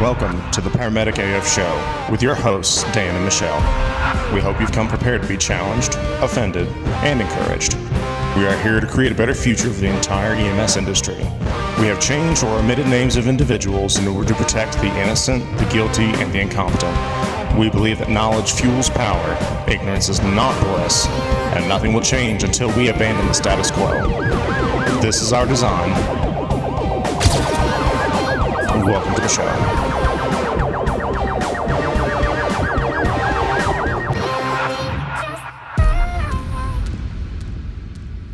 Welcome to the Paramedic AF Show with your hosts, Dan and Michelle. We hope you've come prepared to be challenged, offended, and encouraged. We are here to create a better future for the entire EMS industry. We have changed or omitted names of individuals in order to protect the innocent, the guilty, and the incompetent. We believe that knowledge fuels power, ignorance is not bliss, and nothing will change until we abandon the status quo. This is our design. Welcome to the show.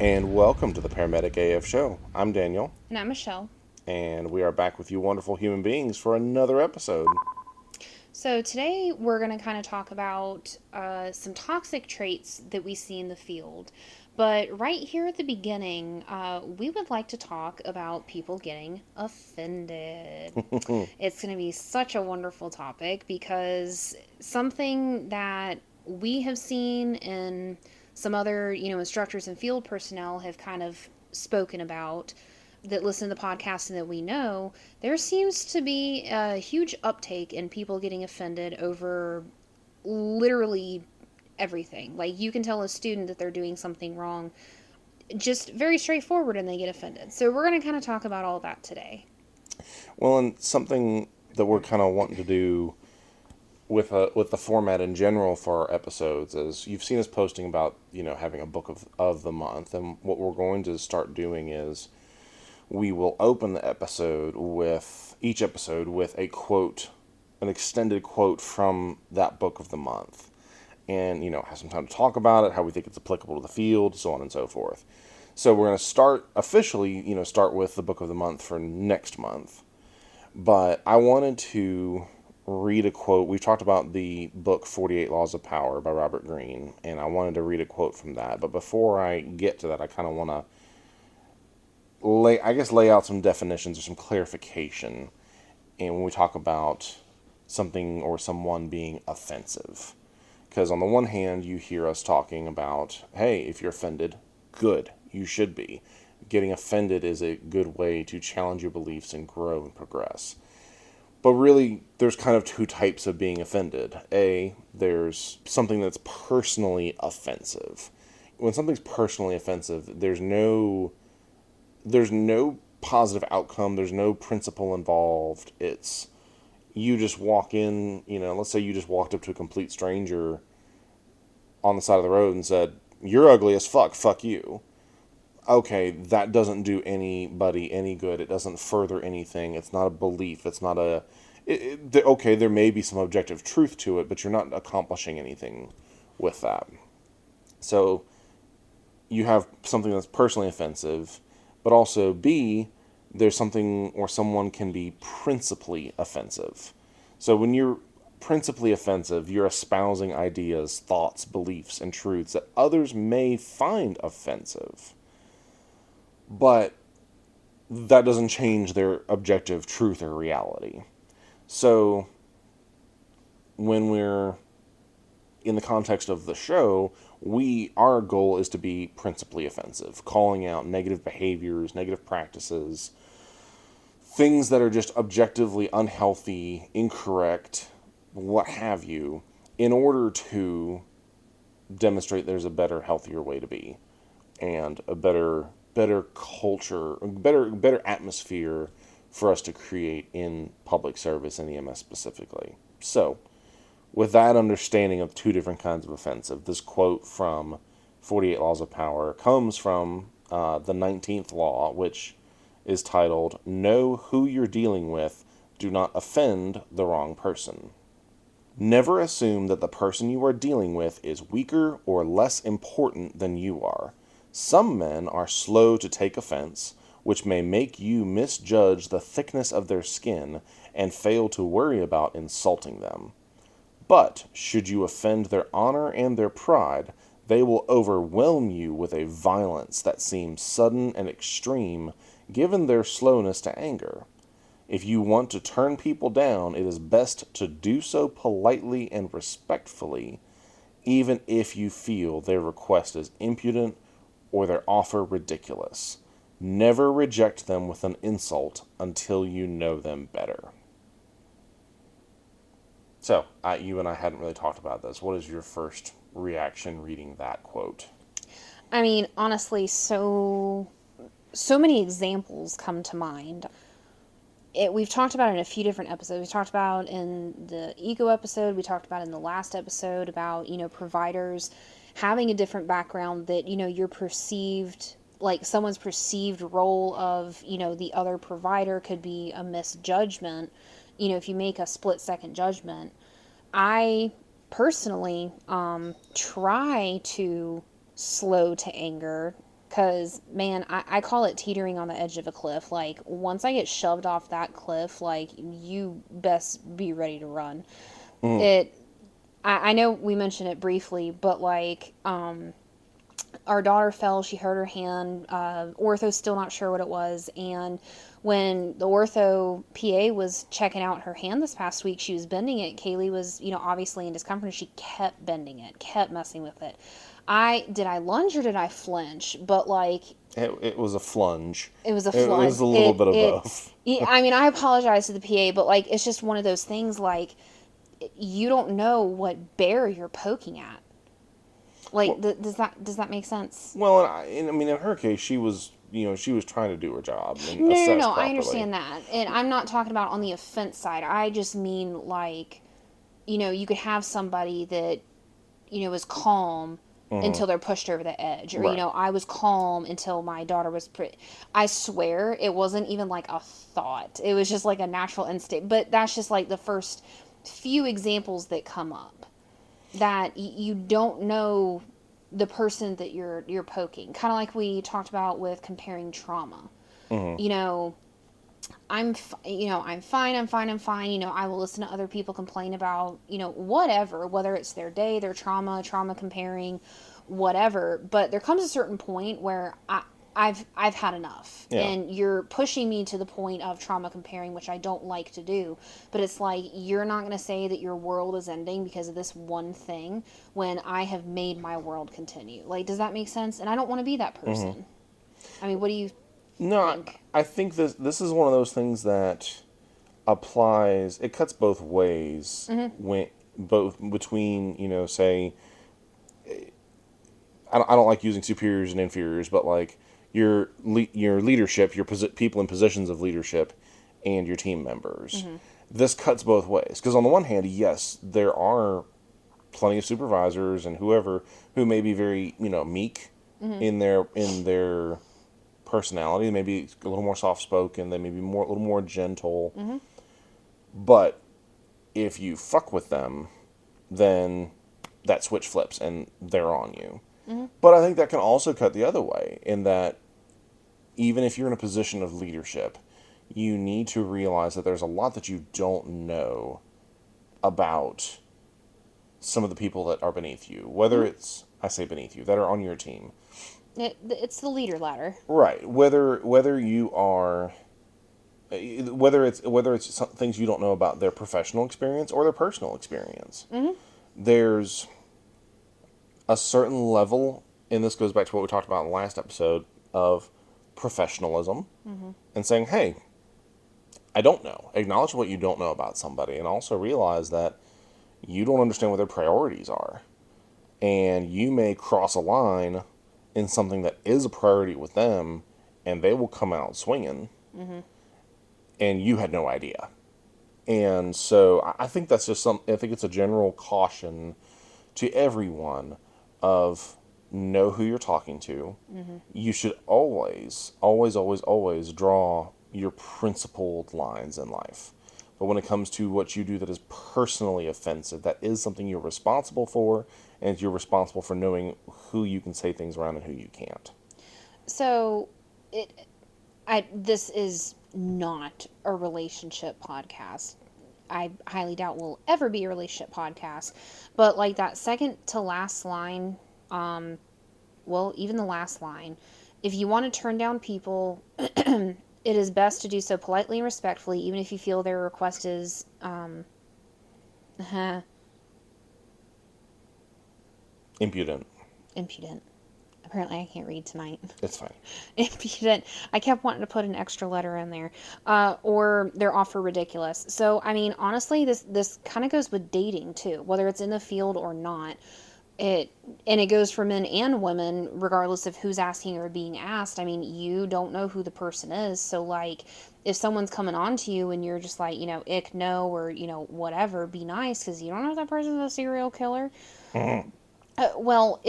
And welcome to the Paramedic AF Show. I'm Daniel. And I'm Michelle. And we are back with you wonderful human beings for another episode. So today we're going to kind of talk about some toxic traits that we see in the field. But right here at the beginning, we would like to talk about people getting offended. It's going to be such a wonderful topic because something that we have seen and some other, instructors and field personnel have kind of spoken about that listen to the podcast and that we know, there seems to be a huge uptake in people getting offended over literally everything. Like, you can tell a student that they're doing something wrong, just very straightforward, and they get offended. So we're going to kind of talk about all that today. Well, and something that we're kind of wanting to do with the format in general for our episodes is, you've seen us posting about, having a book of the month, and what we're going to start doing is we will open the each episode with a quote, an extended quote from that book of the month. And, have some time to talk about it, how we think it's applicable to the field, so on and so forth. So we're going to start with the book of the month for next month. But I wanted to read a quote. We've talked about the book 48 Laws of Power by Robert Greene, and I wanted to read a quote from that. But before I get to that, I kind of want to lay out some definitions or some clarification. And when we talk about something or someone being offensive. Because on the one hand, you hear us talking about, hey, if you're offended, good, you should be. Getting offended is a good way to challenge your beliefs and grow and progress. But really, there's kind of two types of being offended. There's something that's personally offensive. When something's personally offensive, there's no positive outcome, there's no principle involved. It's, you just walk in, let's say you just walked up to a complete stranger on the side of the road and said, "You're ugly as fuck you." Okay, that doesn't do anybody any good. It doesn't further anything. It's not a belief. It's not okay, there may be some objective truth to it, but you're not accomplishing anything with that. So you have something that's personally offensive, but also B, there's something or someone can be principally offensive. So when you're principally offensive, you're espousing ideas, thoughts, beliefs, and truths that others may find offensive. But that doesn't change their objective truth or reality. So when we're in the context of the show, our goal is to be principally offensive, calling out negative behaviors, negative practices, things that are just objectively unhealthy, incorrect, what have you, in order to demonstrate there's a better, healthier way to be, and a better culture, better atmosphere for us to create in public service and EMS specifically. So, with that understanding of two different kinds of offensive, this quote from 48 Laws of Power comes from the 19th law, which is titled, "Know who you're dealing with, do not offend the wrong person." Never assume that the person you are dealing with is weaker or less important than you are. Some men are slow to take offense, which may make you misjudge the thickness of their skin and fail to worry about insulting them. But should you offend their honor and their pride, they will overwhelm you with a violence that seems sudden and extreme, given their slowness to anger. If you want to turn people down, it is best to do so politely and respectfully, even if you feel their request is impudent or their offer ridiculous. Never reject them with an insult until you know them better. So, you and I hadn't really talked about this. What is your first reaction reading that quote? I mean, honestly, so many examples come to mind. We've talked about it in a few different episodes. We talked about in the ego episode. We talked about in the last episode about, providers having a different background that, your perceived, like someone's perceived role of, the other provider could be a misjudgment. If you make a split second judgment. I personally try to slow to anger because, man, I call it teetering on the edge of a cliff. Like, once I get shoved off that cliff, like, you best be ready to run. Mm. It, I know we mentioned it briefly, but, like, our daughter fell, she hurt her hand, ortho's still not sure what it was, and when the ortho PA was checking out her hand this past week, she was bending it. Kaylee was, obviously in discomfort, and she kept bending it, kept messing with it. Did I lunge or did I flinch? But, like, It was a flunge. it was a It flunge. was a little bit of both. I mean, I apologize to the PA, but, like, it's just one of those things, like, you don't know what bear you're poking at. Like, Well, does that make sense? well, I mean, in her case, she was, she was trying to do her job and No, no, assess no. I properly. understand that, and I'm not talking about on the offense side. I just mean, like, you could have somebody that is calm Hmm. until they're pushed over the edge, or Right. I was calm until my daughter was I swear it wasn't even like a thought. It was just like a natural instinct. But that's just like the first few examples that come up that you don't know the person that you're poking. Kind of like we talked about with comparing trauma. Hmm. You know, I'm fine, I'm fine, I'm fine. I will listen to other people complain about, whatever, whether it's their day, their trauma comparing, whatever. But there comes a certain point where I've had enough, Yeah. and you're pushing me to the point of trauma comparing, which I don't like to do. But it's like, you're not going to say that your world is ending because of this one thing when I have made my world continue. Like, does that make sense? And I don't want to be that Hmm. person. I mean, what do you No, think? I think this is one of those things that applies. It cuts both ways Mm-hmm. when both between say I don't like using superiors and inferiors, but like your leadership, people in positions of leadership, and your team members. Mm-hmm. This cuts both ways because on the one hand, yes, there are plenty of supervisors and whoever who may be very meek Mm-hmm. in their personality, maybe a little more soft spoken, they may be a little more gentle. Mm-hmm. But if you fuck with them, then that switch flips and they're on you. Mm-hmm. But I think that can also cut the other way in that even if you're in a position of leadership, you need to realize that there's a lot that you don't know about some of the people that are beneath you. Whether Mm-hmm. it's, I say beneath you, that are on your team. It's the leader ladder. Right. Whether you are whether it's things you don't know about their professional experience or their personal experience. Mm-hmm. There's a certain level, and this goes back to what we talked about in the last episode, of professionalism Mm-hmm. and saying, hey, I don't know. Acknowledge what you don't know about somebody and also realize that you don't understand what their priorities are. And you may cross a line in something that is a priority with them, and they will come out swinging, Mm-hmm. and you had no idea. And so I think that's just I think it's a general caution to everyone of know who you're talking to. Mm-hmm. You should always, always, always, always draw your principled lines in life. But when it comes to what you do that is personally offensive, that is something you're responsible for, and you're responsible for knowing who you can say things around and who you can't. So, this is not a relationship podcast. I highly doubt we'll ever be a relationship podcast. But like that second to last line, well, even the last line, if you want to turn down people, it is best to do so politely and respectfully, even if you feel their request is Impudent. impudent. Apparently, I can't read tonight. It's fine. Impudent. I kept wanting to put an extra letter in there. Or they're off for ridiculous. So, I mean, honestly, this kind of goes with dating too, whether it's in the field or not. It and it goes for men and women, regardless of who's asking or being asked. I mean, you don't know who the person is, so like, if someone's coming on to you and you're just like, ick, no, or whatever, be nice because you don't know if that person's a serial killer. Well,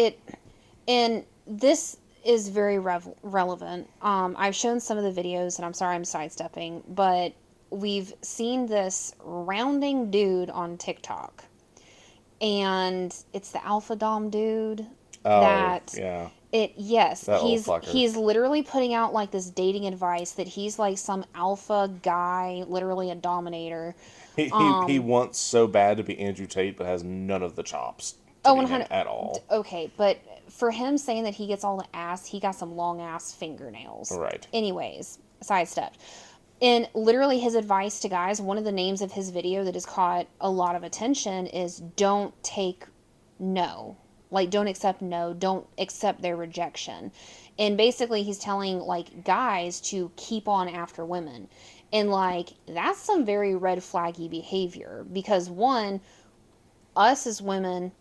and this is very relevant. I've shown some of the videos, and I'm sorry I'm sidestepping, but we've seen this rounding dude on TikTok, and it's the alpha dom dude Oh, that yeah. yes, That old he's fucker. literally putting out like this dating advice that he's like some alpha guy, literally a dominator. He wants so bad to be Andrew Tate, but has none of the chops to Oh, be him 100. at all. Okay, but for him saying that he gets all the ass, he got some long ass fingernails. Right. Anyways, sidestepped. And literally, his advice to guys, one of the names of his video that has caught a lot of attention is don't take no. Like, don't accept no. Don't accept their rejection. And basically, he's telling, like, guys to keep on after women. And, like, that's some very red flaggy behavior. Because, one, us as women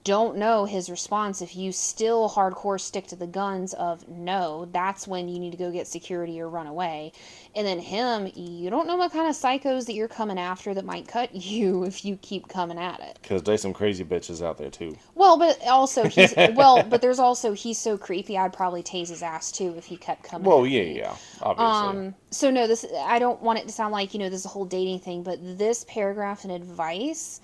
don't know his response. If you still hardcore stick to the guns of no, that's when you need to go get security or run away. And then him, you don't know what kind of psychos that you're coming after that might cut you if you keep coming at it. Because there's some crazy bitches out there, too. Well, but there's also, he's so creepy, I'd probably tase his ass too if he kept coming Well, at yeah, me. yeah, obviously. So no, I don't want it to sound like, this is a whole dating thing, but this paragraph and advice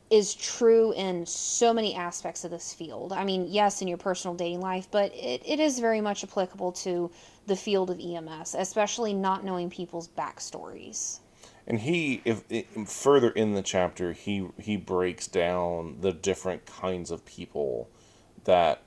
is true in so many aspects of this field. I mean, yes, in your personal dating life, but it is very much applicable to the field of EMS, especially not knowing people's backstories. And further in the chapter, he breaks down the different kinds of people that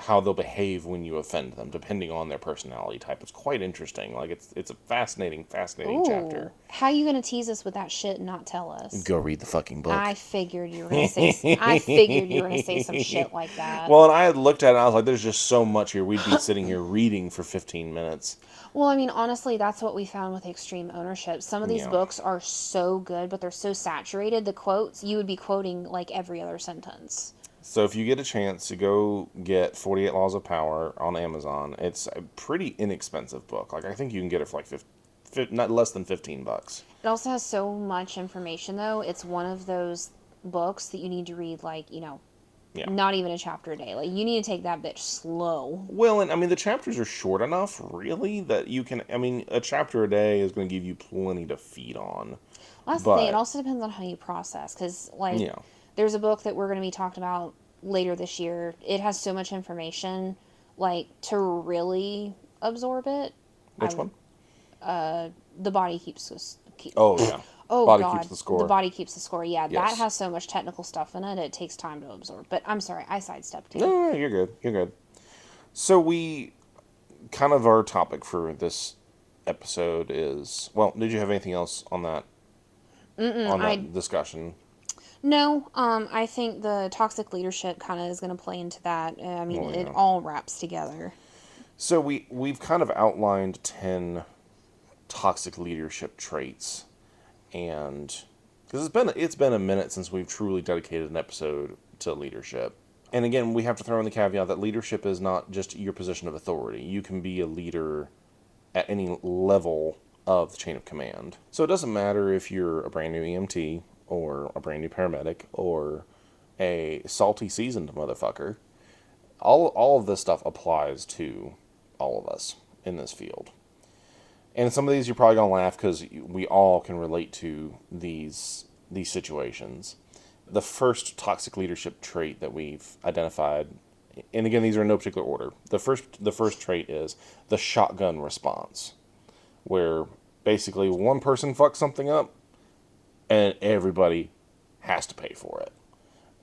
how they'll behave when you offend them, depending on their personality type. It's quite interesting. Like it's a fascinating Ooh, chapter. how you gonna tease us with that shit and not tell us? Go read the fucking book. I figured you were gonna say. I figured you were gonna say some shit like that. Well, and I had looked at it and I was like, there's just so much here. We'd be sitting here reading for 15 minutes. Well, I mean, honestly, that's what we found with extreme ownership. Some of these Yeah. books are so good, but they're so saturated. The quotes, you would be quoting like every other sentence. So if you get a chance to go get 48 Laws of Power on Amazon, it's a pretty inexpensive book. Like I think you can get it for like not less than $15. It also has so much information, though. It's one of those books that you need to read, like, Yeah. not even a chapter a day. Like, you need to take that bitch slow. Well, and I mean the chapters are short enough, really, that you can. I mean, a chapter a day is going to give you plenty to feed on. Well, that's the thing. It But also depends on how you process. Because, like, yeah, there's a book that we're going to be talking about later this year. It has so much information, like, to really absorb it. which one? The body keeps. Oh yeah, Oh Body God, Keeps the Score. the body keeps the score. Yeah, that Yes. has so much technical stuff in it. It takes time to absorb. But I'm sorry, I sidestepped you. No, you're good. You're good. So we kind of our topic for this episode is well. Did you have anything else on that discussion? No, I think the toxic leadership kind of is going to play into that. I mean, Oh it yeah. all wraps together. So we've kind of outlined 10 toxic leadership traits, and because it's been a minute since we've truly dedicated an episode to leadership. And again, we have to throw in the caveat that leadership is not just your position of authority. You can be a leader at any level of the chain of command. So it doesn't matter if you're a brand new EMT or a brand new paramedic or a salty seasoned motherfucker. All of this stuff applies to all of us in this field. And some of these you're probably gonna laugh because we all can relate to these situations. The first toxic leadership trait that we've identified, and again these are in no particular order. The first trait is the shotgun response, where basically one person fucks something up, and everybody has to pay for it.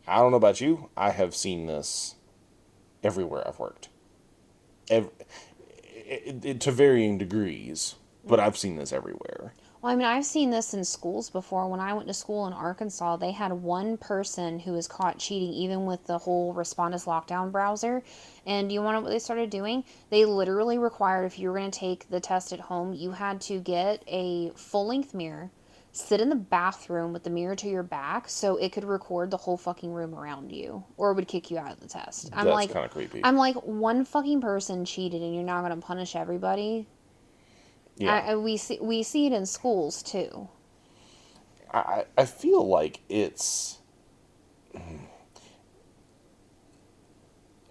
I don't know about you, I have seen this everywhere I've worked. To varying degrees, but I've seen this everywhere. Well, I mean, I've seen this in schools before. When I went to school in Arkansas, they had one person who was caught cheating, even with the whole Respond as Lockdown browser. And do you want to know what they started doing? They literally required, if you were going to take the test at home, you had to get a full length mirror, sit in the bathroom with the mirror to your back so it could record the whole fucking room around you, or it would kick you out of the test. That's kind of creepy. I'm like, one fucking person cheated and you're not going to punish everybody? Yeah. We see it in schools too. I feel like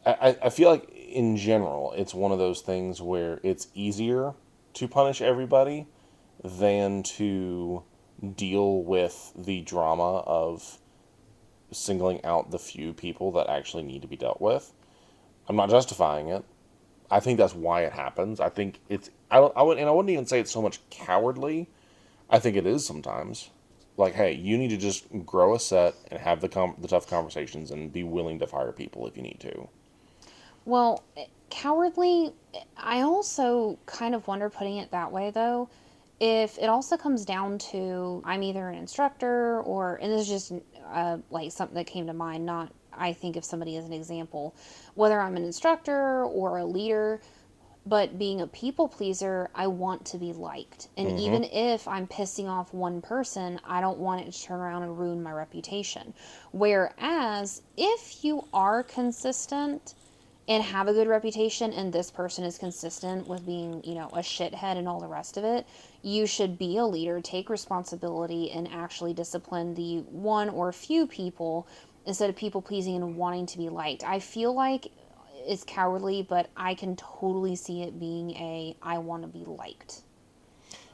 I feel like in general it's one of those things where it's easier to punish everybody than to deal with the drama of singling out the few people that actually need to be dealt with. I'm not justifying it. I think that's why it happens. I think it's I wouldn't even say it's so much cowardly. I think it is sometimes. Like, hey, you need to just grow a set and have the tough conversations and be willing to fire people if you need to. Well, cowardly, I also kind of wonder, putting it that way though, if it also comes down to I'm either an instructor or, and this is just like something that came to mind, not I think of somebody as an example, whether I'm an instructor or a leader, but being a people pleaser, I want to be liked. And Mm-hmm. even if I'm pissing off one person, I don't want it to turn around and ruin my reputation. Whereas if you are consistent and have a good reputation and this person is consistent with being, a shithead and all the rest of it, you should be a leader, take responsibility, and actually discipline the one or few people instead of people pleasing and wanting to be liked. I feel like it's cowardly, but I can totally see it being a I want to be liked.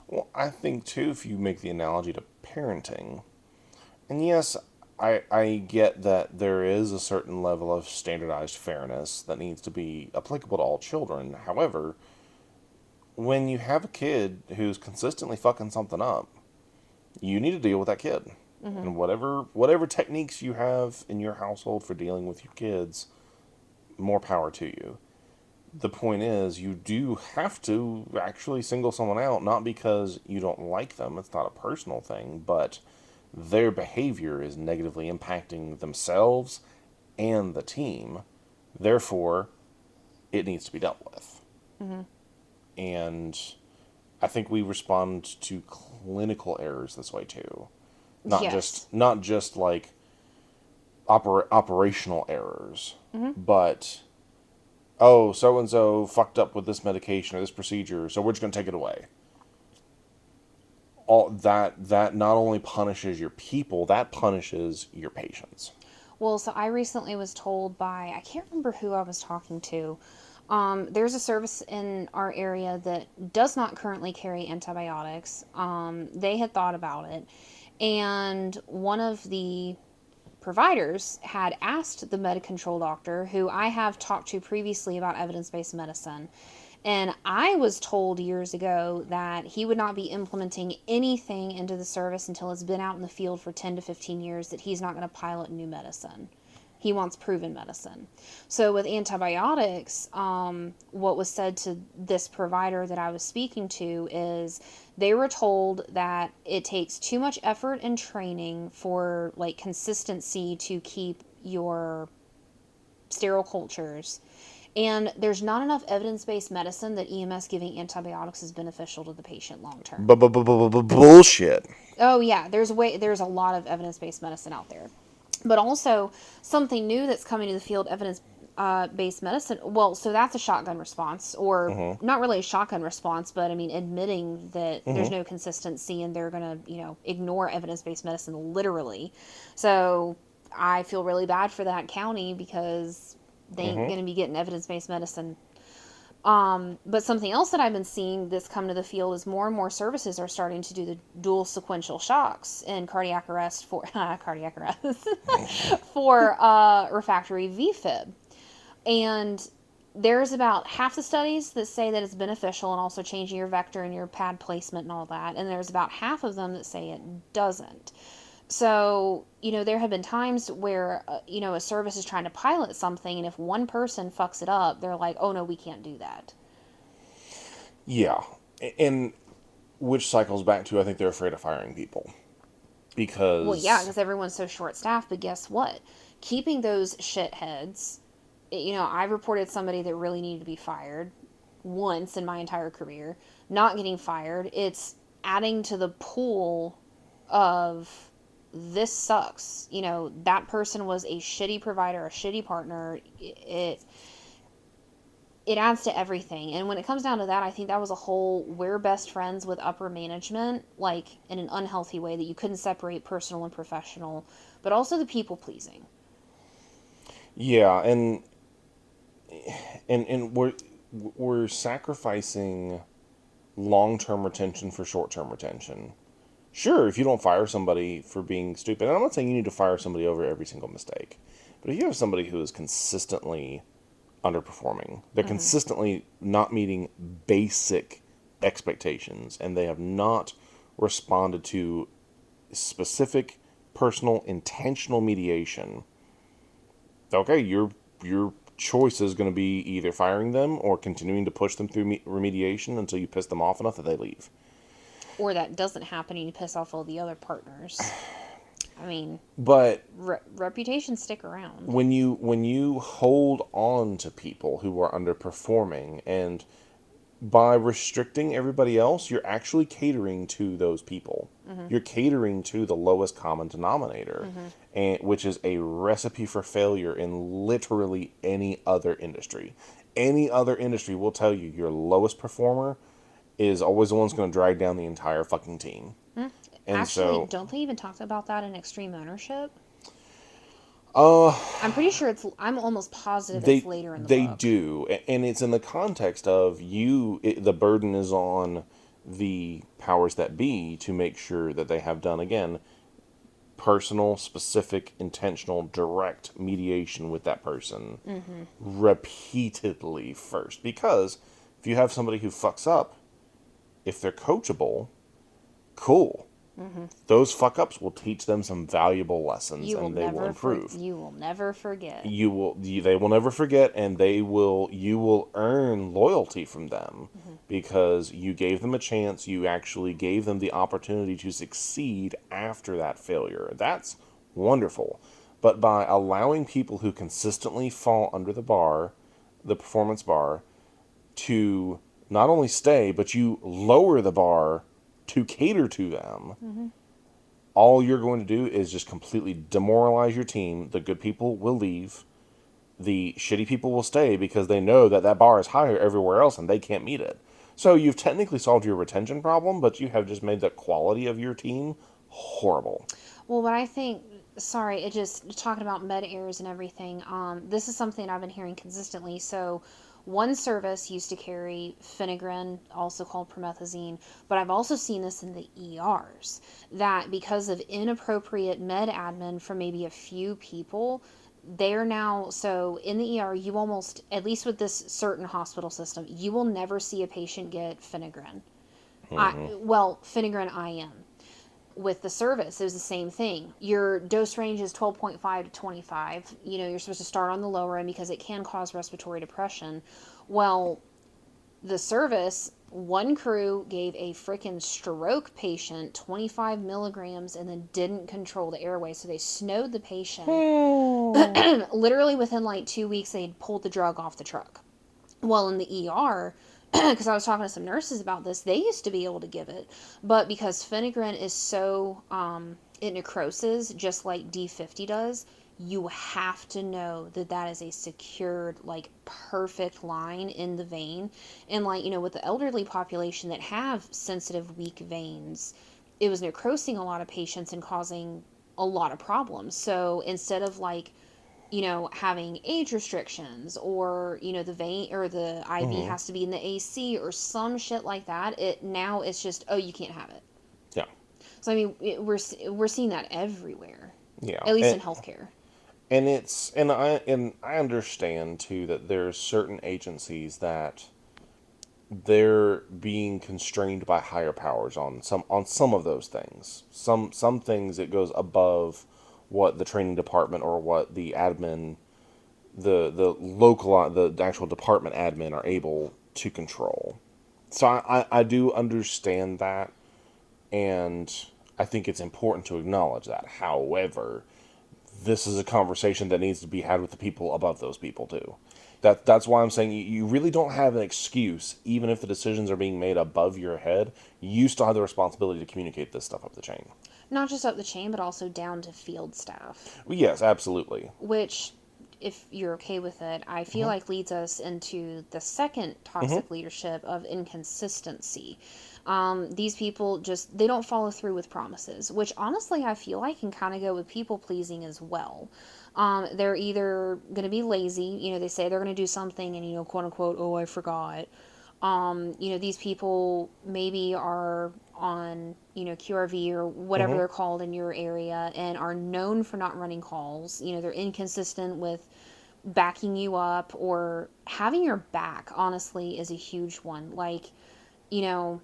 Well, I think too, if you make the analogy to parenting, and yes, I get that there is a certain level of standardized fairness that needs to be applicable to all children. However, when you have a kid who's consistently fucking something up, you need to deal with that kid. Mm-hmm. And whatever techniques you have in your household for dealing with your kids, more power to you. The point is, you do have to actually single someone out, not because you don't like them, it's not a personal thing, but their behavior is negatively impacting themselves and the team. Therefore, it needs to be dealt with. Mm-hmm. And I think we respond to clinical errors this way too. Yes. Not just like operational errors, Mm-hmm. but oh, so and so fucked up with this medication or this procedure, so we're just going to take it away. All that not only punishes your people, that punishes your patients. Well, so I recently was told by, I can't remember who I was talking to. There's a service in our area that does not currently carry antibiotics. They had thought about it, and one of the providers had asked the med control doctor, who I have talked to previously about evidence based medicine. And I was told years ago that he would not be implementing anything into the service until it's been out in the field for 10 to 15 years, that he's not going to pilot new medicine. He wants proven medicine. So with antibiotics, what was said to this provider that I was speaking to is they were told that it takes too much effort and training for like consistency to keep your sterile cultures. And there's not enough evidence-based medicine that EMS giving antibiotics is beneficial to the patient long term. Bullshit. Oh yeah, there's a lot of evidence-based medicine out there. But also something new that's coming to the field, evidence based medicine. Well, so that's a shotgun response, or Mm-hmm. not really a shotgun response, but I mean admitting that there's Mm-hmm. no consistency and they're gonna, ignore evidence based medicine literally. So I feel really bad for that county because they ain't Mm-hmm. gonna be getting evidence based medicine. But something else that I've been seeing that's come to the field is more and more services are starting to do the dual sequential shocks in cardiac arrest for cardiac arrest for refractory VFib. And there's about half the studies that say that it's beneficial and also changing your vector and your pad placement and all that. And there's about half of them that say it doesn't. So, there have been times where, a service is trying to pilot something, and if one person fucks it up, they're like, oh no, we can't do that. Yeah, and which cycles back to, I think they're afraid of firing people Well, yeah, because because everyone's so short staffed. But guess what? Keeping those shitheads, I reported somebody that really needed to be fired once in my entire career, not getting fired. It's adding to the pool of this sucks. That person was a shitty provider, a shitty partner. It adds to everything. And when it comes down to that, I think that was a whole we're best friends with upper management, like in an unhealthy way that you couldn't separate personal and professional, but also the people pleasing. yeah, and we're sacrificing long-term retention for short-term retention. Sure, if you don't fire somebody for being stupid, and I'm not saying you need to fire somebody over every single mistake, but if you have somebody who is consistently underperforming, they're Mm-hmm. consistently not meeting basic expectations, and they have not responded to specific, personal, intentional mediation, okay, your choice is going to be either firing them or continuing to push them through remediation until you piss them off enough that they leave. Or that doesn't happen and you piss off all the other partners. I mean, But reputations stick around. when you hold on to people who are underperforming, and by restricting everybody else, you're actually catering to those people. Mm-hmm. You're catering to the lowest common denominator, Mm-hmm. and which is a recipe for failure in literally any other industry. Any other industry will tell you your lowest performer is always the one that's going to drag down the entire fucking team. Mm. And Actually, so, don't they even talk about that in extreme ownership? uh, I'm pretty sure I'm almost positive it's they later in the they book. do, and it's in the context of the burden is on the powers that be to make sure that they have done, again, personal, specific, intentional, direct mediation with that person Mm-hmm. repeatedly first. Because if you have somebody who fucks up, if they're coachable, cool. Mm-hmm. Those fuck ups will teach them some valuable lessons, and they will improve. You will never forget. They will never forget, and you will earn loyalty from them Mm-hmm. because you gave them a chance. You actually gave them the opportunity to succeed after that failure. That's wonderful. But by allowing people who consistently fall under the performance bar, to not only stay, but you lower the bar to cater to them, Mm-hmm. all you're going to do is just completely demoralize your team. The good people will leave. The shitty people will stay because they know that that bar is higher everywhere else and they can't meet it. So you've technically solved your retention problem, but you have just made the quality of your team horrible. Well, what I think, sorry, it just talking about med errors and everything. This is something I've been hearing consistently. So, one service used to carry Finagrin, also called promethazine, but I've also seen this in the ERs that because of inappropriate med admin from maybe a few people, they're now so in the ER. You almost, at least with this certain hospital system, you will never see a patient get Finagrin. Mm-hmm. Finagrin IM with the service, it was the same thing. Your dose range is 12.5 to 25. You're supposed to start on the lower end because it can cause respiratory depression. Well, the service, one crew gave a freaking stroke patient 25 milligrams and then didn't control the airway. So they snowed the patient. Literally within like 2 weeks, they had pulled the drug off the truck. Well, in the ER, because I was talking to some nurses about this, they used to be able to give it, but because Finagrin is so it necroses just like D50 does, you have to know that that is a secured, like, perfect line in the vein. And like, with the elderly population that have sensitive weak veins, it was necrosing a lot of patients and causing a lot of problems. So instead of like, having age restrictions, or, the vein or the IV Mm-hmm. has to be in the AC or some shit like that, it's just, oh, you can't have it. Yeah, So I mean, we're seeing that everywhere, yeah, at least in healthcare. and I understand too that there's certain agencies that they're being constrained by higher powers on some of those things. Some things it goes above what the training department or what the admin, the actual department admin are able to control. So I do understand that, and I think it's important to acknowledge that. However, this is a conversation that needs to be had with the people above those people too. That's why I'm saying you really don't have an excuse, even if the decisions are being made above your head. You still have the responsibility to communicate this stuff up the chain. Not just up the chain, but also down to field staff. Well, yes, absolutely. Which, if you're okay with it, I feel Mm-hmm. like leads us into the second Mm-hmm. toxic leadership of inconsistency. These people just, they don't follow through with promises, which honestly I feel like can kind of go with people pleasing as well. They're either going to be lazy, they say they're going to do something and, quote unquote, oh, I forgot. These people maybe are on, QRV or whatever Mm-hmm. they're called in your area and are known for not running calls. They're inconsistent with backing you up or having your back, honestly, is a huge one. Like, you know,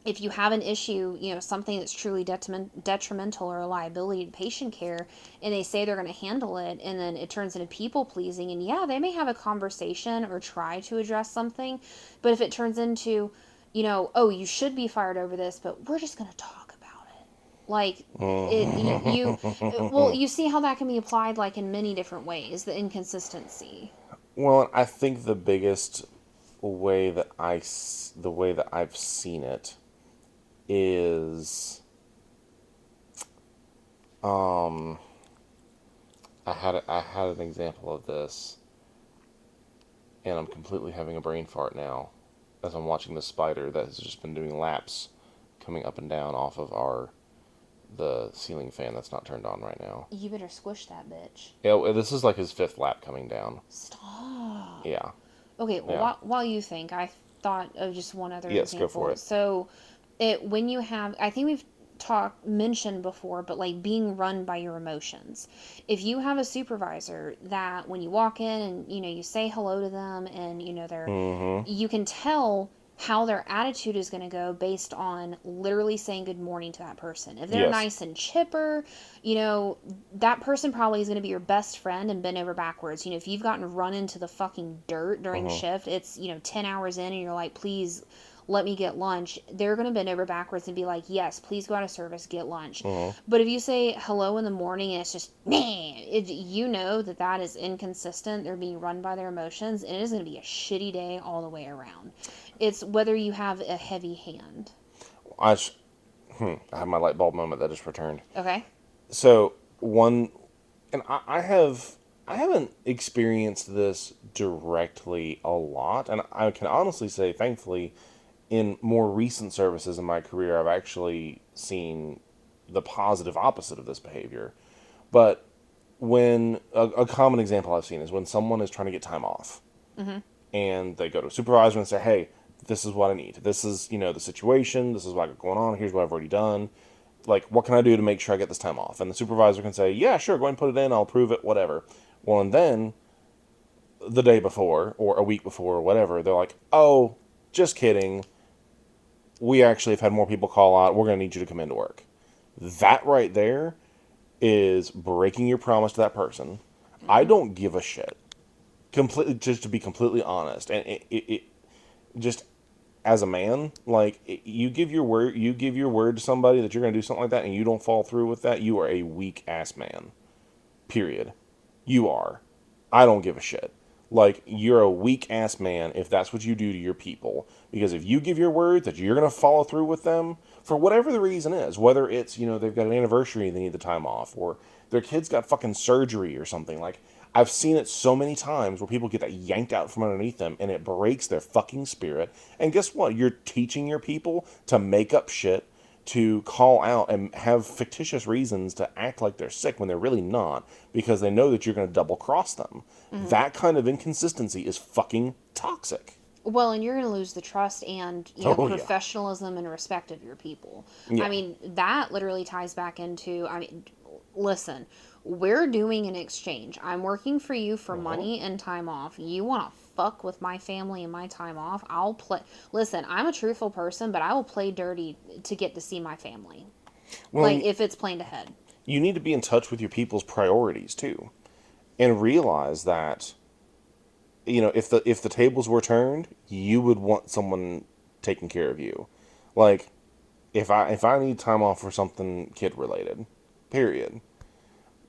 if you have an issue, something that's truly detrimental or a liability to patient care, and they say they're going to handle it, and then it turns into people pleasing, and yeah, they may have a conversation or try to address something, but if it turns into, oh, you should be fired over this, but we're just going to talk about it. Like, well, Mm-hmm. you see how that can be applied, like, in many different ways, the inconsistency. Well, I think the biggest the way that I've seen it is um I had an example of this, and I'm completely having a brain fart now as I'm watching the spider that has just been doing laps coming up and down off of our the ceiling fan that's not turned on right now. You better squish that bitch. Yeah, well, this is like his fifth lap coming down. Stop. Yeah, Okay, yeah. while you think, I thought of just one other Yes, go for example. it. So, when you have, I think we've mentioned before, but like being run by your emotions. If you have a supervisor that when you walk in and you say hello to them and they're, Mm-hmm. you can tell how their attitude is going to go based on literally saying good morning to that person. If they're Yes. nice and chipper, you know, that person probably is going to be your best friend and bend over backwards. If you've gotten run into the fucking dirt during Mm-hmm. shift, it's, 10 hours in and you're like, please let me get lunch. They're going to bend over backwards and be like, yes, please go out of service, get lunch. Mm-hmm. But if you say hello in the morning and it's just, nah, you know that is inconsistent. They're being run by their emotions and it is going to be a shitty day all the way around. It's whether you have a heavy hand. I, sh- I have my light bulb moment that just returned. Okay? So one, and I haven't experienced this directly a lot, and I can honestly say, thankfully, in more recent services in my career, I've actually seen the positive opposite of this behavior. But when a common example I've seen is when someone is trying to get time off, Mm-hmm. and they go to a supervisor and say, "Hey, this is what I need. This is the situation. This is what I got going on. Here's what I've already done. Like, what can I do to make sure I get this time off?" And the supervisor can say, "Yeah, sure, go ahead and put it in. I'll approve it. Whatever." Well, and then the day before or a week before or whatever, they're like, "Oh, just kidding. We actually have had more people call out. We're going to need you to come into work." That right there is breaking your promise to that person. I Mm-hmm. don't give a shit. Completely, just to be completely honest, and it just as a man, like you give your word to somebody that you're going to do something like that, and you don't follow through with that, you are a weak ass man. Period. You are. I don't give a shit. Like, you're a weak ass man if that's what you do to your people. Because if you give your word that you're going to follow through with them for whatever the reason is, whether it's, they've got an anniversary and they need the time off, or their kid's got fucking surgery or something. Like, I've seen it so many times where people get that yanked out from underneath them and it breaks their fucking spirit. And guess what? You're teaching your people to make up shit, to call out and have fictitious reasons to act like they're sick when they're really not, because they know that you're going to double cross them. Mm-hmm. That kind of inconsistency is fucking toxic. Well, and you're going to lose the trust and, Oh yeah. professionalism and respect of your people. I Yeah. mean, that literally ties back into, listen, we're doing an exchange. I'm working for you for Uh-huh. money and time off. You want to fuck with my family and my time off? I'll play. Listen, I'm a truthful person, but I will play dirty to get to see my family. Well, Like, if it's plain ahead. you need to be in touch with your people's priorities too, and realize that if the tables were turned, you would want someone taking care of you. Like, if I need time off for something kid related, period,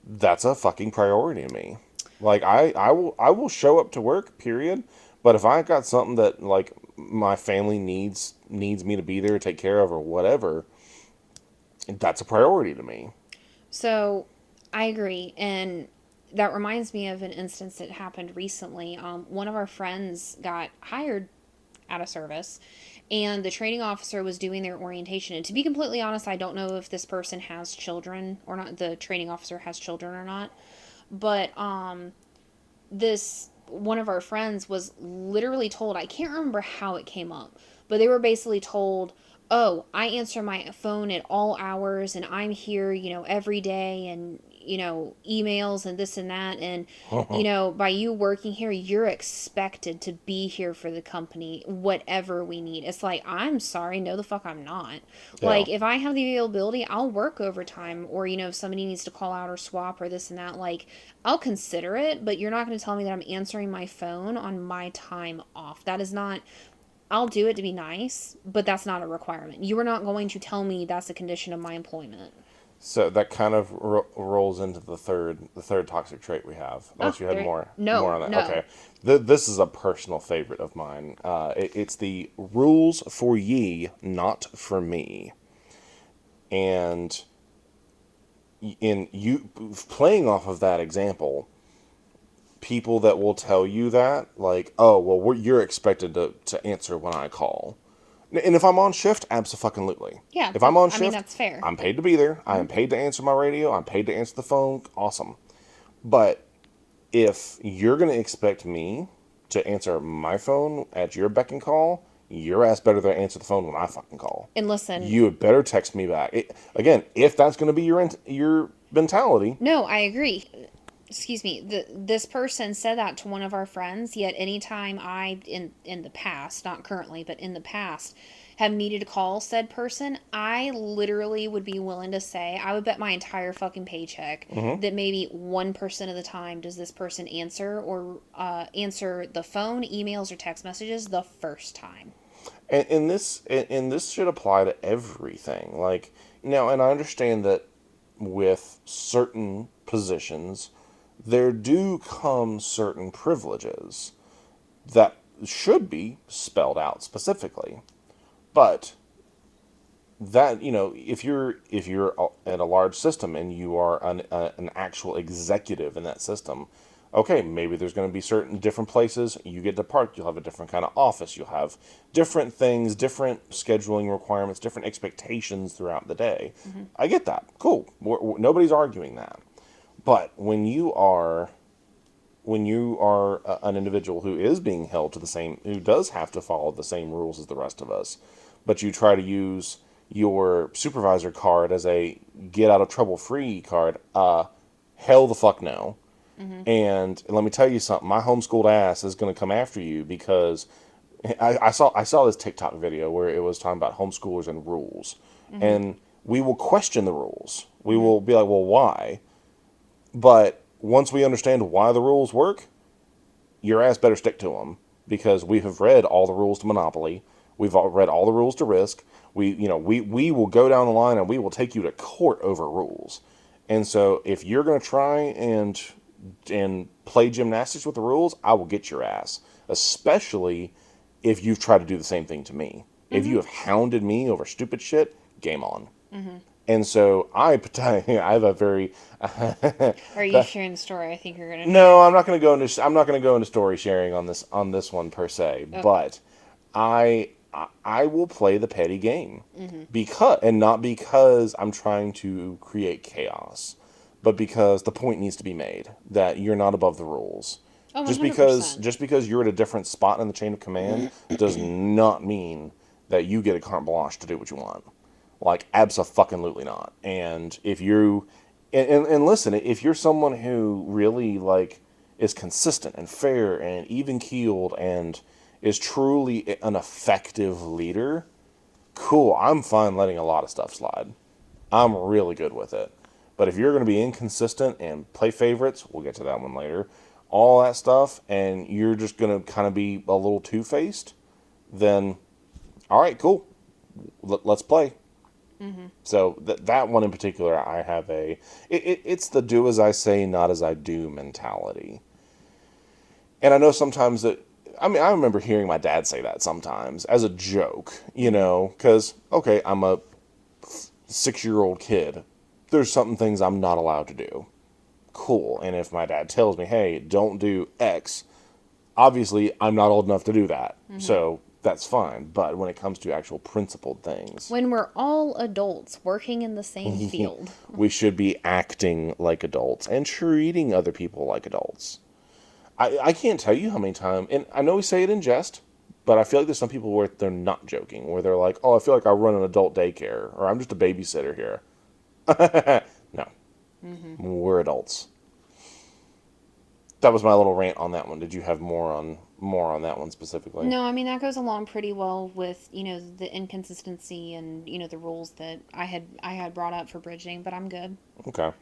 that's a fucking priority to me. Like, I will show up to work, period. But if I got something that like my family needs me to be there to take care of or whatever, that's a priority to me. So I agree. And that reminds me of an instance that happened recently. One of our friends got hired out of service, and the training officer was doing their orientation. And to be completely honest, I don't know if this person has children or not. The training officer has children or not. But this one of our friends was literally told, I can't remember how it came up, but they were basically told, oh, I answer my phone at all hours and I'm here, every day, and emails and this and that, and by you working here, you're expected to be here for the company whatever we need. It's like, I'm sorry, no the fuck I'm not. Yeah. Like, if I have the availability, I'll work overtime, or if somebody needs to call out or swap or this and that, like, I'll consider it, but you're not going to tell me that I'm answering my phone on my time off. That is not. I'll do it to be nice, but that's not a requirement. You are not going to tell me that's a condition of my employment. So that kind of rolls into the third toxic trait we have. Oh, Unless you had there. more No, on that. no. Okay, this is a personal favorite of mine. It's the rules for ye, not for me. And in you playing off of that example, people that will tell you that, like, oh, well, you're expected to answer when I call. And if I'm on shift, absolutely. Yeah, If I'm on I mean, shift, that's fair. I'm paid to be there. I am paid to answer my radio. I'm paid to answer the phone. Awesome. But if you're going to expect me to answer my phone at your beck and call, your ass better to answer the phone when I fucking call. And listen, You had better text me back. Again, if that's going to be your mentality. no, I agree. Excuse me. This person said that to one of our friends. Yet, anytime I in the past, not currently, but in the past, have needed to call said person, I literally would be willing to say, I would bet my entire fucking paycheck that maybe 1% of the time does this person answer, or answer the phone, emails, or text messages the first time. And this should apply to everything. Like, now, and I understand that with certain positions, there do come certain privileges that should be spelled out specifically. But that, if you're at a large system and you are an actual executive in that system, okay, maybe there's going to be certain different places you get to park. You'll have a different kind of office. You'll have different things, different scheduling requirements, different expectations throughout the day. I get that. Cool. Nobody's arguing that. But when you are an individual who is being held to the same, who does have to follow the same rules as the rest of us, but you try to use your supervisor card as a get out of trouble free card, hell the fuck no. And let me tell you something, my homeschooled ass is going to come after you because I saw this TikTok video where it was talking about homeschoolers and rules. And we will question the rules. We will be like, well, why? But once we understand why the rules work, your ass better stick to them, because we have read all the rules to Monopoly. We've read all the rules to Risk. We will go down the line and we will take you to court over rules. And so if you're going to try and play gymnastics with the rules, I will get your ass, especially if you've tried to do the same thing to me. If you have hounded me over stupid shit, game on. And so I have a very Are you sharing the story? I think you're gonna. no, I'm not going to go into story sharing on this one per se, Okay. but I will play the petty game, not because I'm trying to create chaos, but because the point needs to be made that you're not above the rules. Oh, Just 100%. because you're at a different spot in the chain of command does not mean that you get a carte blanche to do what you want. Like, abso-fucking-lutely not. And if you and listen, if you're someone who really, like, is consistent and fair and even keeled and is truly an effective leader, cool. I'm fine letting a lot of stuff slide. I'm really good with it. But if you're going to be inconsistent and play favorites, we'll get to that one later, all that stuff, and you're just going to kind of be a little two-faced, then All right, cool. Let's play. Mm-hmm. So that one in particular, I have it's the do as I say, not as I do mentality. And I know sometimes that, I mean, I remember hearing my dad say that sometimes as a joke, Mm-hmm. because, okay, I'm a 6 year old kid. There's some things I'm not allowed to do. Cool. And if my dad tells me, hey, don't do X, obviously I'm not old enough to do that. Mm-hmm. So that's fine. But when it comes to actual principled things, When we're all adults working in the same field. we should be acting like adults and treating other people like adults. I can't tell you how many times, and I know we say it in jest, but I feel like there's some people where they're not joking, where they're like, oh, I feel like I run an adult daycare, or I'm just a babysitter here. No, Mm-hmm. we're adults. That was my little rant on that one. Did you have more on that one specifically? No, I mean that goes along pretty well with, the inconsistency and, the rules that I had brought up for bridging, but I'm good. Okay.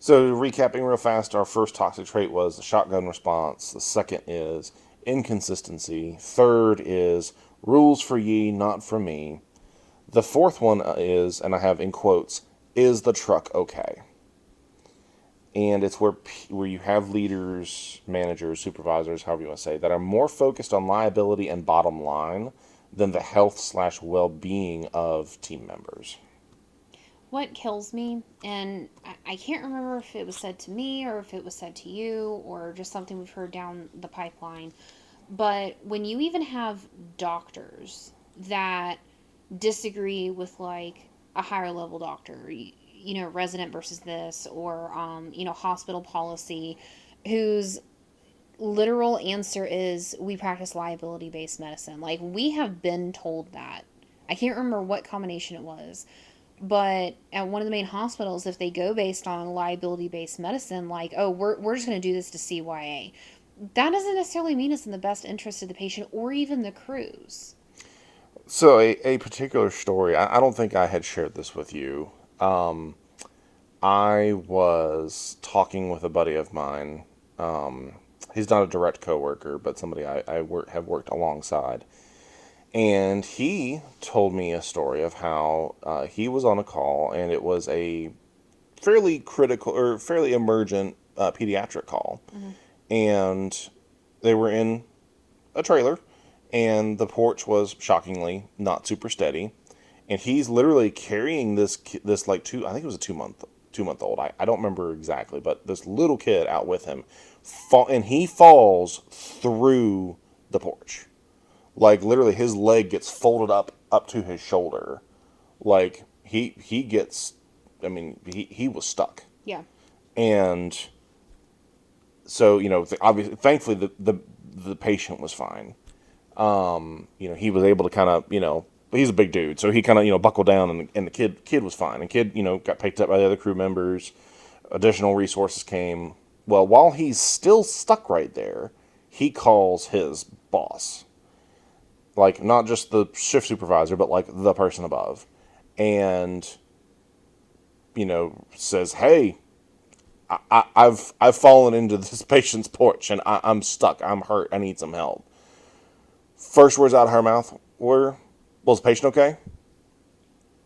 So recapping real fast, our first toxic trait was the shotgun response. The second is inconsistency. Third is rules for ye, not for me. The fourth one is, and I have in quotes, is the truck okay? And it's where you have leaders, managers, supervisors, however you want to say, that are more focused on liability and bottom line than the health slash well being of team members. What kills me, and I can't remember if it was said to me or if it was said to you or just something we've heard down the pipeline, but when you even have doctors that disagree with like a higher level doctor, resident versus this, or hospital policy, whose literal answer is we practice liability based medicine. Like we have been told that. I can't remember what combination it was, but at one of the main hospitals, if they go based on liability based medicine, like, oh, we're just going to do this to CYA, that doesn't necessarily mean it's in the best interest of the patient or even the crews. So, a particular story, I don't think I had shared this with you. I was talking with a buddy of mine. He's not a direct coworker, but somebody have worked alongside. And he told me a story of how he was on a call, and it was a fairly critical or fairly emergent pediatric call. Mm-hmm. And they were in a trailer, and the porch was shockingly not super steady. And he's literally carrying this like I think it was a 2 month old. I don't remember exactly, but this little kid out with him, and he falls through the porch. Like literally, his leg gets folded up to his shoulder. Like he gets, I mean, he was stuck, Yeah. and so obviously, thankfully, the patient was fine. He was able to kind of, but he's a big dude, so he kind of, buckled down, and the kid was fine. And kid, got picked up by the other crew members. Additional resources came. Well, while he's still stuck right there, he calls his boss, like not just the shift supervisor, but like the person above, and says, "Hey, I've fallen into this patient's porch, and I'm stuck. I'm hurt. I need some help." First words out of her mouth were, "Was the patient okay?"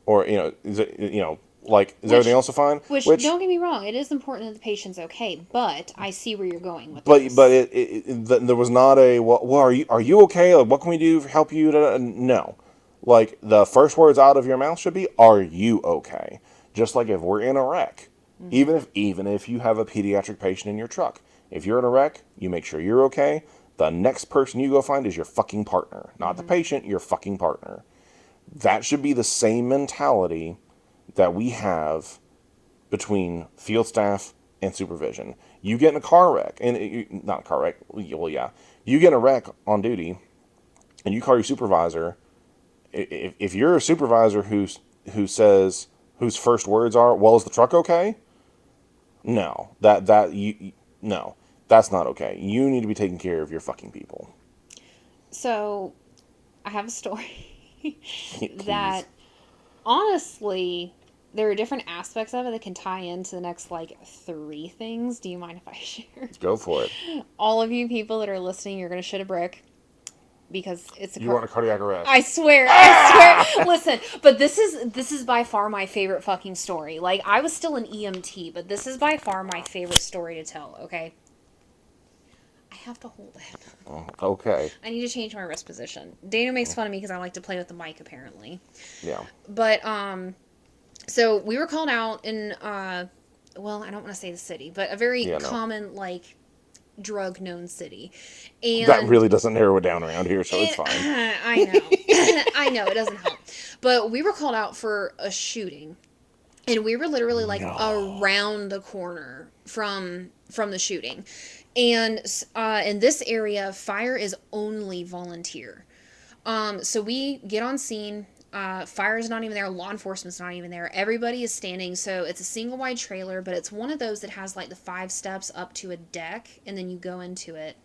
Or is it like is everything Which, else fine? which, Which, don't get me wrong, it is important that the patient's okay, but I see where you're going with but this. there was not a well, are you okay? Like, what can we do to help you? No, like the first words out of your mouth should be, "Are you okay?" Just like if we're in a wreck, Mm-hmm. even if you have a pediatric patient in your truck, if you're in a wreck, you make sure you're okay. The next person you go find is your fucking partner, not the Mm-hmm. patient, your fucking partner. That should be the same mentality that we have between field staff and supervision. You get in a car wreck, and not a car wreck, well, yeah. You get in a wreck on duty, and you call your supervisor. If you're a supervisor who says, whose first words are, "Well, is the truck okay?" No, no, that's not okay. You need to be taking care of your fucking people. So, I have a story Please that honestly, there are different aspects of it that can tie into the next like three things. Do you mind if I share? go for it. All of you people that are listening, you're going to shit a brick. because it's a You want a cardiac arrest? I swear, I swear. Listen, but this is by far my favorite fucking story. Like, I was still an EMT, but this is by far my favorite story to tell. Okay, I have to hold it. Okay. I need to change my wrist position. Dana makes fun of me because I like to play with the mic, apparently. Yeah. But so we were called out in well, I don't want to say the city, but a very Yeah, no. common like drug known city, That and really doesn't narrow it down around here, so it's it, fine. I know, I know it doesn't help, but we were called out for a shooting, and we were literally like No. around the corner from the shooting, and in this area, fire is only volunteer. So we get on scene. Fire is not even there. Law enforcement's not even there. Everybody is standing. So it's a single wide trailer, but it's one of those that has like the 5 steps up to a deck, and then you go into it.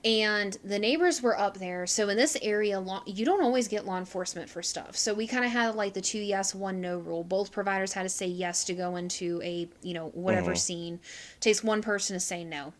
And the neighbors were up there. So in this area, you don't always get law enforcement for stuff. So we kind of had like the 2 yes, 1 no rule. Both providers had to say yes to go into a, whatever scene. It takes one person to say no.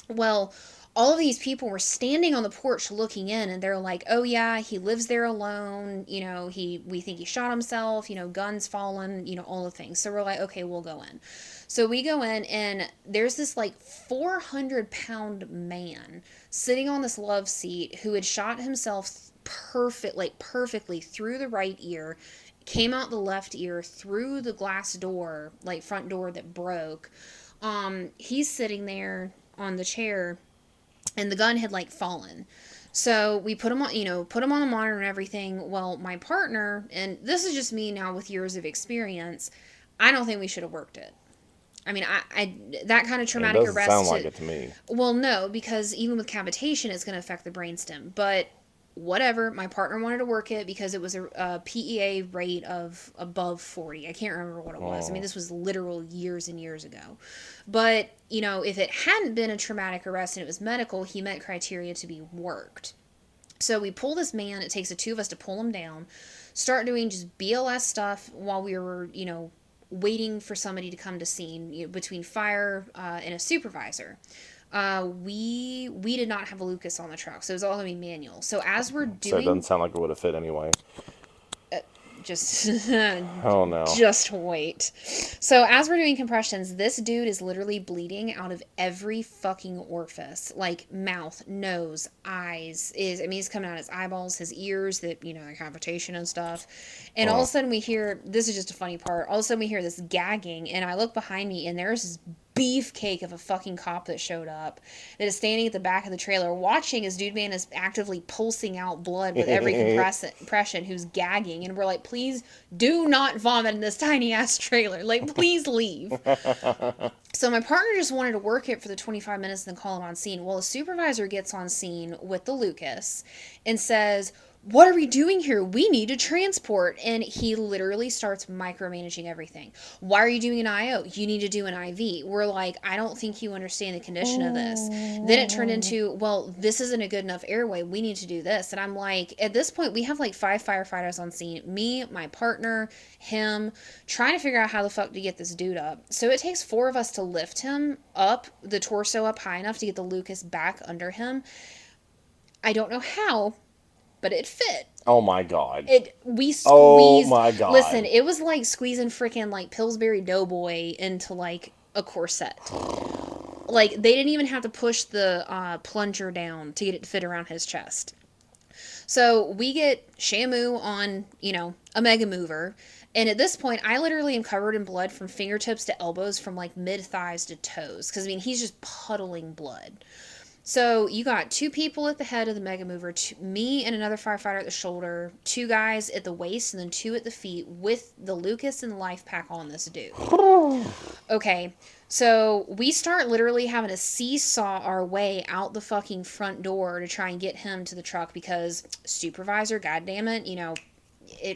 Well, all of these people were standing on the porch looking in, and they're like, "Oh yeah, he lives there alone. We think he shot himself. Guns fallen. All the things." So we're like, "Okay, we'll go in." So we go in, and there's this like 400-pound man sitting on this love seat who had shot himself perfectly through the right ear, came out the left ear through the glass door, like front door that broke. He's sitting there on the chair, and the gun had like fallen. So we put him on, put him on the monitor and everything. Well, my partner, and this is just me now with years of experience, I don't think we should have worked it. I mean, I that kind of It traumatic doesn't sound arrest like it to me. well, no, because even with cavitation, it's going to affect the brainstem. But whatever, my partner wanted to work it because it was a PEA rate of above 40. I can't remember what it was. I mean, this was literal years and years ago. But, if it hadn't been a traumatic arrest and it was medical, he met criteria to be worked. So we pull this man. It takes the two of us to pull him down, start doing just BLS stuff while we were, waiting for somebody to come to scene, between fire and a supervisor. We did not have a Lucas on the truck, so it was all gonna be manual. So as we're So it doesn't doing, sound like it would have fit anyway. just Oh no. just wait. So as we're doing compressions, this dude is literally bleeding out of every fucking orifice, like mouth, nose, eyes. He's coming out his eyeballs, his ears, that like cavitation and stuff. And all of a sudden we hear, this is just a funny part. All of a sudden we hear this gagging, and I look behind me, and there's this beefcake of a fucking cop that showed up that is standing at the back of the trailer watching as dude man is actively pulsing out blood with every compression, who's gagging, and we're like, please do not vomit in this tiny ass trailer, like please leave. So my partner just wanted to work it for the 25 minutes and then call him on scene. Well, a supervisor gets on scene with the Lucas and says, what are we doing here? We need to transport. And he literally starts micromanaging everything. Why are you doing an IO? You need to do an IV. We're like, I don't think you understand the condition of this. Then it turned into, well, this isn't a good enough airway. We need to do this. And I'm like, at this point, we have like 5 firefighters on scene. Me, my partner, him, trying to figure out how the fuck to get this dude up. So it takes 4 of us to lift him up, the torso up high enough to get the Lucas back under him. I don't know how, but it fit. Oh my god. We squeezed. Oh my god. Listen, it was like squeezing freaking like Pillsbury Doughboy into like a corset. Like they didn't even have to push the plunger down to get it to fit around his chest. So we get Shamu on, a mega mover. And at this point, I literally am covered in blood from fingertips to elbows, from like mid thighs to toes. Because he's just puddling blood. So you got 2 people at the head of the mega mover, me and another firefighter at the shoulder, 2 guys at the waist, and then 2 at the feet with the Lucas and life pack on this dude. Okay, so we start literally having to seesaw our way out the fucking front door to try and get him to the truck because supervisor, goddammit,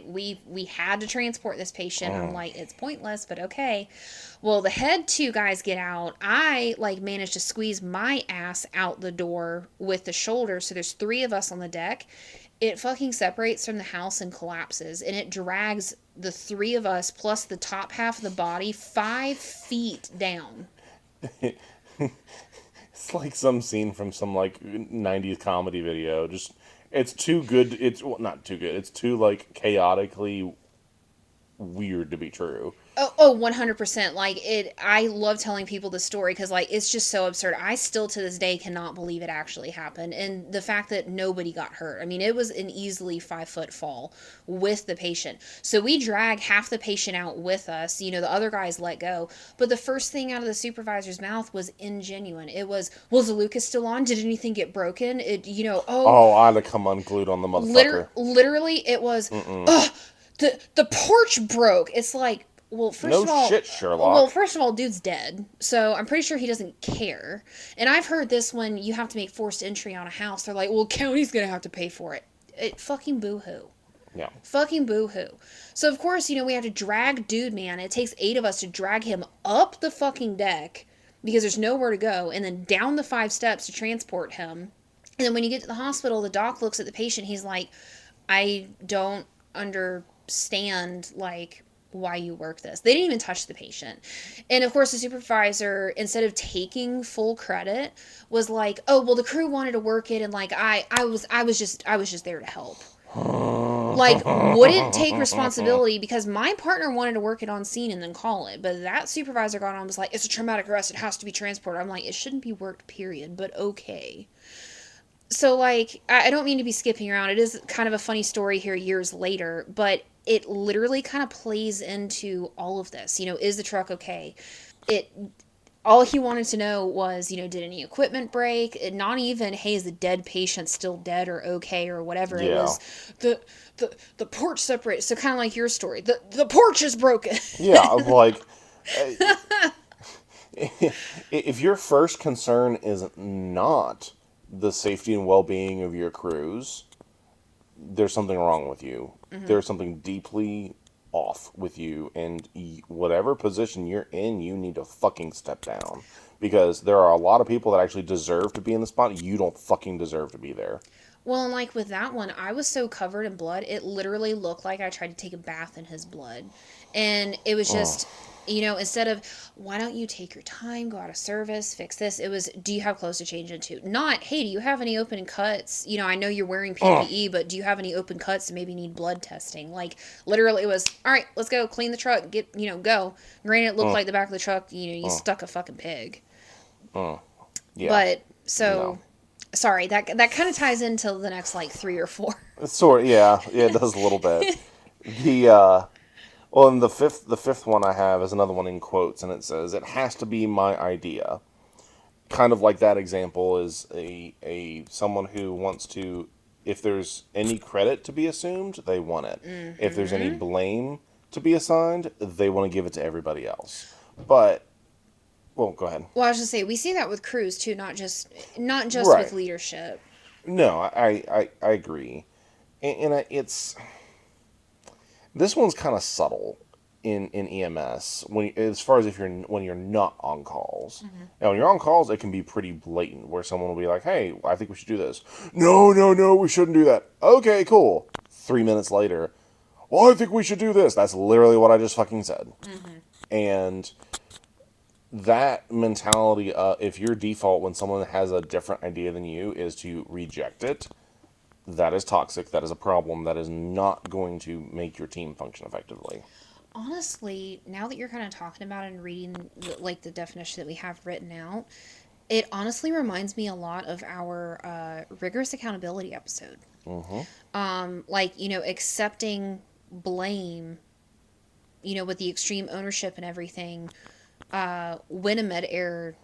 we had to transport this patient. I'm like, it's pointless, but okay. Well, the head 2 guys get out. I managed to squeeze my ass out the door with the shoulder. So there's 3 of us on the deck. It fucking separates from the house and collapses, and it drags the 3 of us plus the top half of the body 5 feet down. It's like some scene from some 90s comedy video. Just It's too good. It's well, not too good. It's too like chaotically weird to be true. Oh, 100%. Like I love telling people the story because like it's just so absurd. I still to this day cannot believe it actually happened, and the fact that nobody got hurt. I mean, it was an easily 5 foot fall with the patient. So we drag half the patient out with us. The other guys let go, but the first thing out of the supervisor's mouth was ingenuine. It was, "Was the Lucas still on? Did anything get broken?" Oh, Oh, I'd have come unglued on the motherfucker. literally, it was. Mm-mm. Ugh, the porch broke. It's like, well, No shit, well, Sherlock. first of all, dude's dead, so I'm pretty sure he doesn't care. And I've heard this when you have to make forced entry on a house. They're like, well, county's gonna have to pay for it. Fucking boo-hoo. Yeah. Fucking boo-hoo. So of course, we have to drag dude man. It takes 8 of us to drag him up the fucking deck because there's nowhere to go, and then down the 5 steps to transport him. And then when you get to the hospital, the doc looks at the patient. He's like, I don't understand, like, why you work this. They didn't even touch the patient. And of course the supervisor, instead of taking full credit, was like, "Oh, well, the crew wanted to work it, and like I was just there to help." Like, wouldn't take responsibility because my partner wanted to work it on scene and then call it. But that supervisor got on and was like, "It's a traumatic arrest. It has to be transported." I'm like, "It shouldn't be worked, period, but okay." So, like, I don't mean to be skipping around. It is kind of a funny story here years later, but it literally kind of plays into all of this. Is the truck okay? It All he wanted to know was, did any equipment break? Not even, hey, is the dead patient still dead or okay or whatever. It Yeah. was the porch separated. So kind of like your story. The porch is broken. Yeah. Like, if your first concern is not the safety and well-being of your crews, there's something wrong with you. There's something deeply off with you, and whatever position you're in, you need to fucking step down. Because there are a lot of people that actually deserve to be in the spot. You don't fucking deserve to be there. Well, and like with that one, I was so covered in blood, it literally looked like I tried to take a bath in his blood. And it was Oh. just, instead of, why don't you take your time, go out of service, fix this, it was, do you have clothes to change into? Not, hey, do you have any open cuts? I know you're wearing Oh. PPE, but do you have any open cuts that maybe need blood testing? Like, literally, it was, all right, let's go clean the truck, go. Granted, it looked Oh. like the back of the truck, you Oh. stuck a fucking pig. Oh. Yeah. But, No. so, sorry, that kind of ties into the next, like, 3 or 4. It's sort of, yeah. Yeah, it does a little bit. The well, and the fifth one I have is another one in quotes, and it says it has to be my idea. Kind of like that example is a someone who wants to, if there's any credit to be assumed, they want it. If there's any Mm-hmm. blame to be assigned, they want to give it to everybody else. But well, go ahead. Well, I was just say we see that with crews too, not just with Right. leadership. No, I agree, and it's this one's kind of subtle in EMS as far as if when you're not on calls. Now, when you're on calls, it can be pretty blatant, where someone will be like, "Hey, I think we should do this." No, no, no, we shouldn't do that. Okay, cool. 3 minutes later, well, I think we should do this. That's literally what I just fucking said. And that mentality, if your default when someone has a different idea than you is to reject it, that is toxic. That is a problem. That is not going to make your team function effectively. Honestly, now that you're kind of talking about it and reading like the definition that we have written out, it honestly reminds me a lot of our rigorous accountability episode. Mm-hmm. Like accepting blame, with the extreme ownership and everything. When a med error,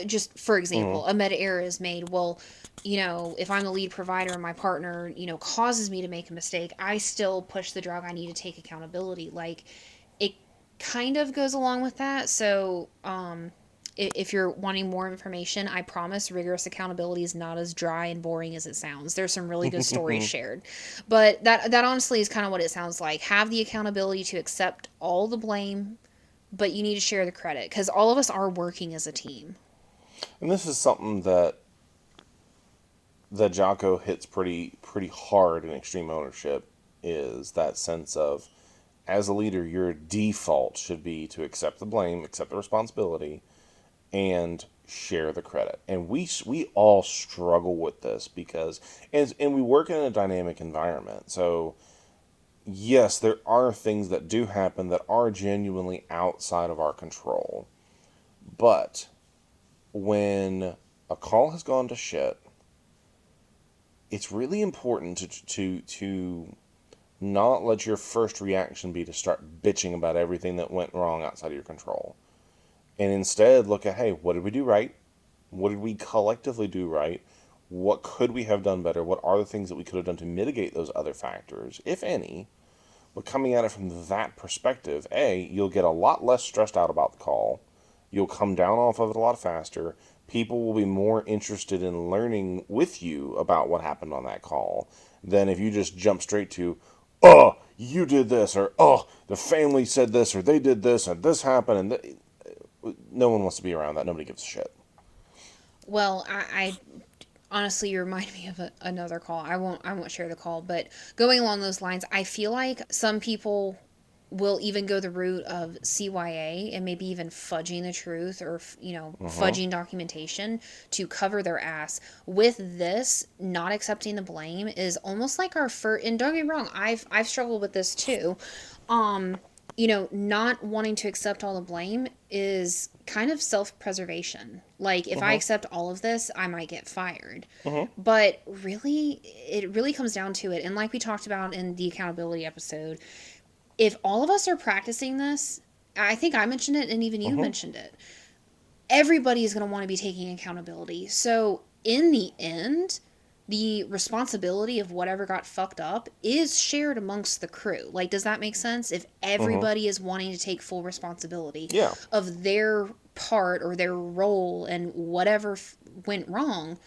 just for example, Mm-hmm. a med error is made, well, if I'm the lead provider and my partner, causes me to make a mistake, I still push the drug. I need to take accountability. Like, it kind of goes along with that. So, if you're wanting more information, I promise rigorous accountability is not as dry and boring as it sounds. There's some really good stories shared. But that honestly is kind of what it sounds like. Have the accountability to accept all the blame, but you need to share the credit because all of us are working as a team. And this is something that Jocko hits pretty hard in extreme ownership, is that sense of, as a leader, your default should be to accept the blame, accept the responsibility, and share the credit. And we all struggle with this because, and we work in a dynamic environment. So, yes, there are things that do happen that are genuinely outside of our control. But when a call has gone to shit, it's really important to not let your first reaction be to start bitching about everything that went wrong outside of your control. And instead look at, hey, what did we do right? What did we collectively do right? What could we have done better? What are the things that we could have done to mitigate those other factors, if any? But coming at it from that perspective, you'll get a lot less stressed out about the call. You'll come down off of it a lot faster. People will be more interested in learning with you about what happened on that call than if you just jump straight to, oh, you did this, or oh, the family said this, or they did this, and this happened, and no one wants to be around that. Nobody gives a shit. Well, I honestly, you remind me of another call. I won't share the call, but going along those lines, I feel like some people will even go the route of CYA and maybe even fudging the truth or fudging documentation to cover their ass. With this, not accepting the blame is almost like our first. And don't get me wrong, I've struggled with this too. Not wanting to accept all the blame is kind of self-preservation. Like, if I accept all of this, I might get fired. But really, it really comes down to it. And like we talked about in the accountability episode, if all of us are practicing this, I think I mentioned it and even you mentioned it, everybody is going to want to be taking accountability. So in the end, the responsibility of whatever got fucked up is shared amongst the crew. Like, does that make sense? If everybody is wanting to take full responsibility of their part or their role and whatever went wrong,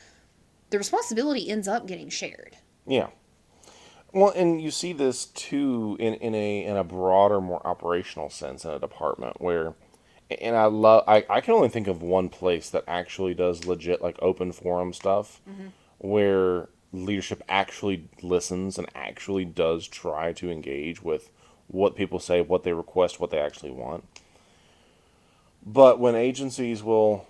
the responsibility ends up getting shared. Yeah. Well, and you see this too in a broader, more operational sense in a department where, and I can only think of one place that actually does legit like open forum stuff, where leadership actually listens and actually does try to engage with what people say, what they request, what they actually want. But when agencies will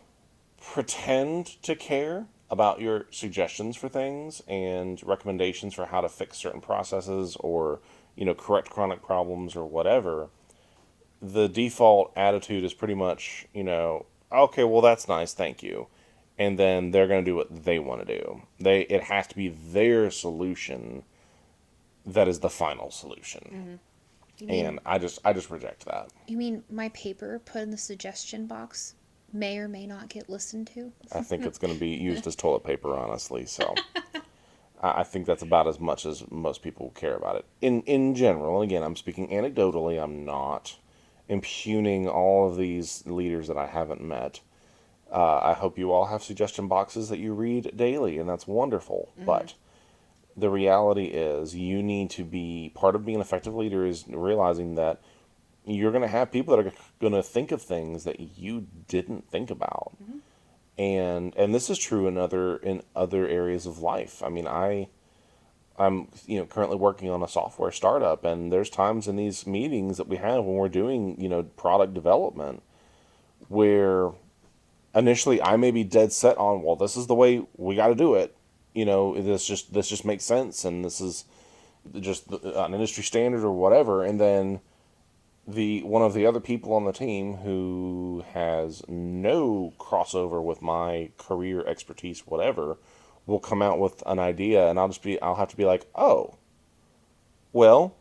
pretend to care about your suggestions for things and recommendations for how to fix certain processes or, correct chronic problems or whatever, the default attitude is pretty much, okay, well, that's nice, thank you. And then they're going to do what they want to do. It has to be their solution that is the final solution. And I just reject that. You mean my paper put in the suggestion box may or may not get listened to? I think it's going to be used as toilet paper, honestly. So I think that's about as much as most people care about it. In general, and again, I'm speaking anecdotally. I'm not impugning all of these leaders that I haven't met. I hope you all have suggestion boxes that you read daily, and that's wonderful. But the reality is you need to be, part of being an effective leader is realizing that you're going to have people that are going to think of things that you didn't think about. And this is true in other areas of life. I mean, I'm currently working on a software startup, and there's times in these meetings that we have when we're doing, product development where initially I may be dead set on, well, this is the way we got to do it. This just makes sense, and this is just an industry standard or whatever. And then one of the other people on the team who has no crossover with my career expertise, whatever, will come out with an idea, and I'll have to be like, oh, well,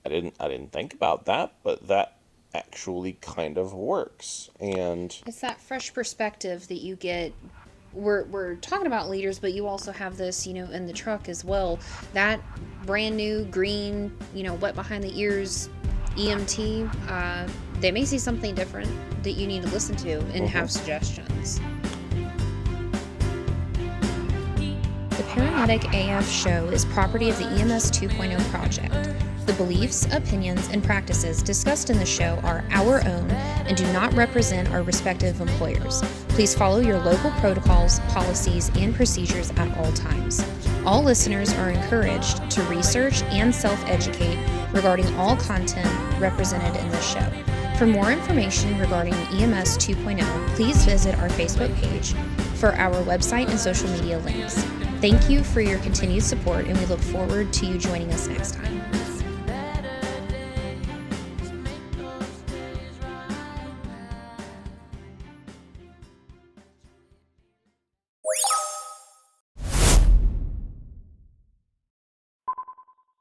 I didn't think about that, but that actually kind of works. And it's that fresh perspective that you get. We're talking about leaders, but you also have this, in the truck as well. That brand new green, wet behind the ears EMT, they may see something different that you need to listen to and have suggestions. The Paramedic AF show is property of the EMS 2.0 project. The beliefs, opinions, and practices discussed in the show are our own and do not represent our respective employers. Please follow your local protocols, policies, and procedures at all times. All listeners are encouraged to research and self-educate regarding all content represented in this show. For more information regarding EMS 2.0, please visit our Facebook page for our website and social media links. Thank you for your continued support, and we look forward to you joining us next time.